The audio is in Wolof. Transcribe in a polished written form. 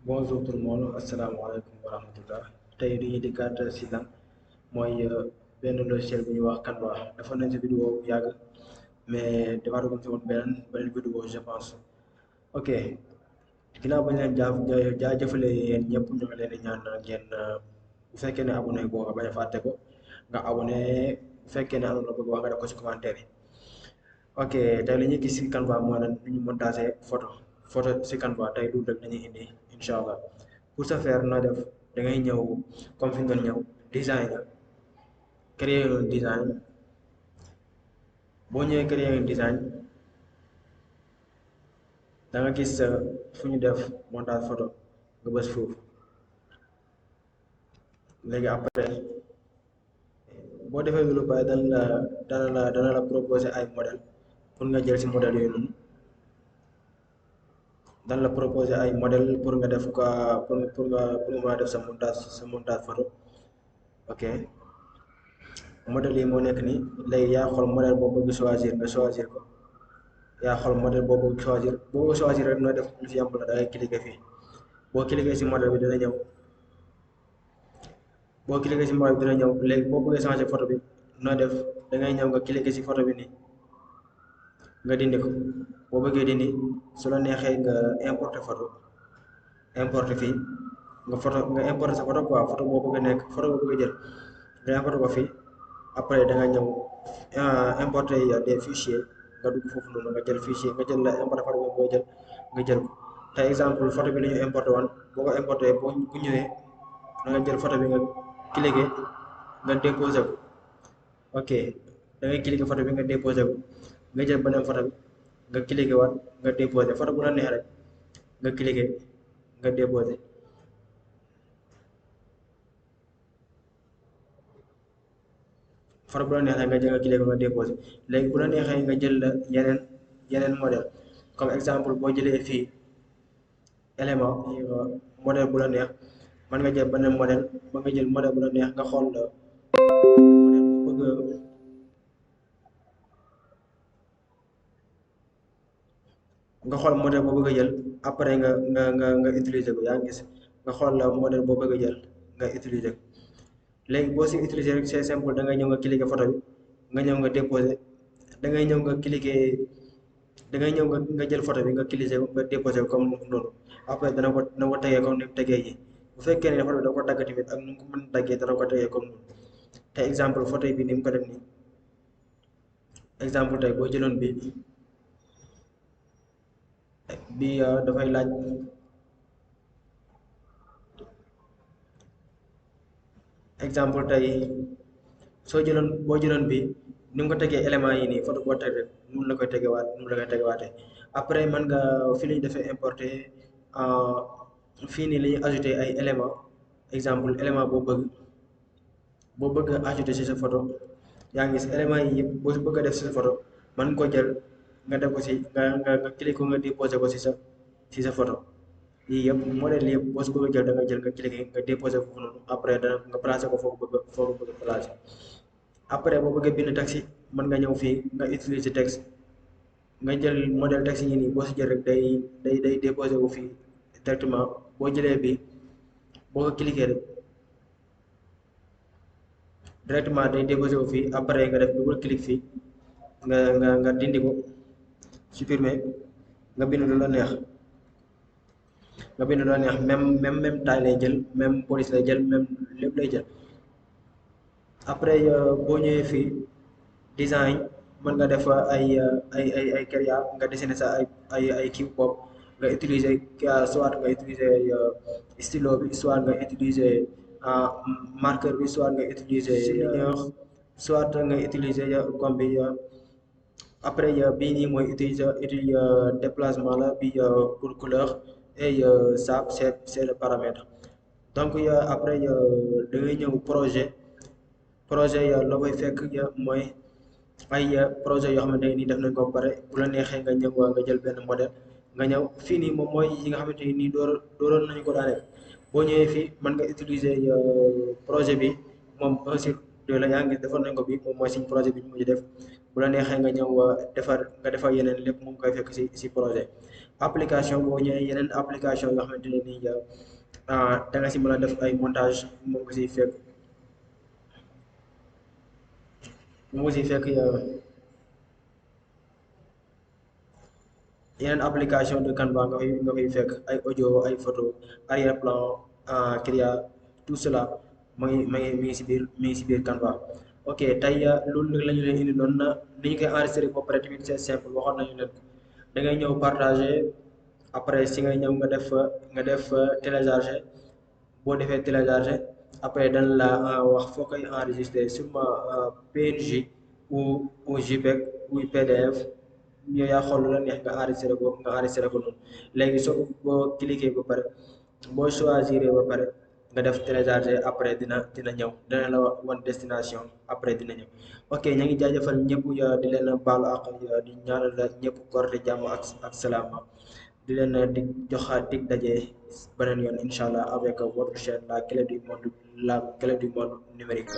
Bonjour tout le monde, asalaamaaleykum wa rahmatullah tey dañuy dikkaat si lan mooy benn logiciel bu ñuy wax Canva dafa nañ si vidéo bu yàgg mais defaat ko fi woon beneen vidéo je pense. Ok, ginnaaw bañ leen jaajëfalee yéen ñëpp ñu ngi leen di ñaan ngeen bu fekkee ne abonné boo nga bañ a fàtte ko nga abonné bu fekkee ne am na loo bëgg wax nga def ko si commentaire yi. Ok, tey li ñuy gis si Canva mooy lan nu ñu montage photo si Canva tey du rek dañuy indi incha allah. Pour ce faire nooy def da ngay ñëw comme fi nga ñëw design créer un design boo ñëwee créer un design da nga gis fu ñu def montage photo nga bës foofu léegi après boo defee loolu ba dana la proposer ay modèle pour nga jël si modèle yooyu noonu dana la proposer ay modèle pour nga def ko pour nga def sa montage photo. Ok, modèle yi moo nekk nii léegi yaa xool modèle boo bëgg choisir nga choisir ko. yaa xool modèle boo bëgg choisir boo ko choisir rek nooy def lu si yàmb la da ngay cliquer fii boo cliquer si modèle bi dina ñëw léegi boo bëggee changer photo bi nooy def da ngay ñëw nga cliquer si photo bi nii nga dindi ko boo bëggee dindi su la neexee nga importer photo importer fii nga importer sa photo quoi photo boo bëgg a nekk photo boo bëgg a jël nga importer ko fii après da nga ñëw importer des fichiers nga dugg foofu noonu nga jël fichier nga jël la importer photo boobu nga jël ko te exemple photo bi la ñu importé woon boo ko importé bu ñëwee da nga jël photo bi nga cliquer nga déposé ko. Ok, da ngay cliquer photo bi nga déposé ko nga jël beneen photo bi nga cliquer waat nga déposé photo bu la neex rek nga cliquer nga déposé. photo bu la neexee nga jël nga cliquer nga déposé léegi bu la neexee nga jël la yeneen modèle comme exemple boo jëlee fii élément modèle bu la neex mën nga jël beneen modèle mën nga jël modèle bu la neex nga xool la modèle bu bëgg nga xool modèle boo bëgg a jël après nga utiliser ko yaa ngi gis nga xool la modèle boo bëgg a jël nga utiliser ko léegi boo si utiliser rek c'est simple da ngay ñëw nga cliquer photo bi nga ñëw nga déposer da ngay ñëw nga cliquer da ngay ñëw nga jël photo bi nga cliquer ko nga déposer ko comme noonu après dana ko tegee comme ni mu tegee yi bu fekkee ne photo bi da ko dagg tamit ak nu mu ko mën a daggee dana ko tegee comme noonu te exemple photo bi ni mu ko def nii exemple tey boo jëloon bi dafay laaj exemple tey boo jëloon bi ni nga ko tegee éléments yi nii photo boo teg rek noonu la koy tegewaatee après mën nga fi la ñu defee importer fii nii la ñuy ajouter ay éléments exemple élément boo bëgg a ajouter ci sa photo yaa ngi gis éléments yi yëpp boo si bëgg a def ci sa photo mën nga ko jël nga def ko si nga cliquer ko nga déposer ko ci sa photo yii yëpp modèle yëpp boo si bëgg a jël da nga jël nga cliquer nga déposer ko foofu noonu après dana nga placer ko foo ko bëgg a placer après boo bëggee bind texte mën nga ñëw fii nga utiliser texte nga jël modèle texte yi nii boo si jël rek day déposer wu fii directement boo jëlee bi boo ko cliquer rek directement day déposé wu fii après nga def double clic fii nga dindi ko supprimer nga bind lu la neex même taille lay jël même police lay jël même lépp lay jël après boo ñëwee fii design mën nga def ay créa nga dessiner sa ay kii bopp nga utiliser soit nga utiliser stylo bi soit nga utiliser marqueur bi soit nga utiliser soit nga utiliser gomme bi après bii nii mooy déplacement la bi pour couleur et ça c'est le paramètre donc après da ngay ñëw projet la koy fekk mooy ay projet yoo xamante ni def nañ ko ba pare bu la neexee nga ñëw nga jël benn modèle nga ñëw fii nii moom mooy yi nga xamante ni dooroon nañu ko daaneel boo ñëwee fii mën nga utiliser projet bi moom 1/2 la yaa ngi defoon nañ ko bi moom mooy suñ projet bi ñu mujj def bu la neexee nga ñëw nga defar yeneen lépp moom koy fekk si projet application boo ñëwee yeneen application yoo xamante ne nii da nga si mën a def ay montage moom nga siy fekk moom nga siy fekk yeneen application de Canva nga koy fekk ay audio ay photo arrière plan Cria tout cela mi ngi si biir Canva. ok tey loolu la ñu leen indi doon na ni ñu koy enregistré ba pare tamit c'est simple waxoon nañu leen da ngay ñëw partager après si ngay ñëw nga def télécharger boo defee télécharger après dañ la wax foo koy enregistrer sûrement PNG ou JPEG ou PDF yow yaa xool lu la neex nga enregistré ko noonu léegi soo boo cliquer ba pare boo choisir ba pare nga def télécharger après dina ñëw dina la wan destination après dina ñëw. ok ñu ngi jaajëfal ñëpp di leen baalu àq di ñaanal ñëpp korite jàmm ak salaama di leen di joxaat dig daje beneen yoon incha allah avec votre chaîne la clé du monde numérique.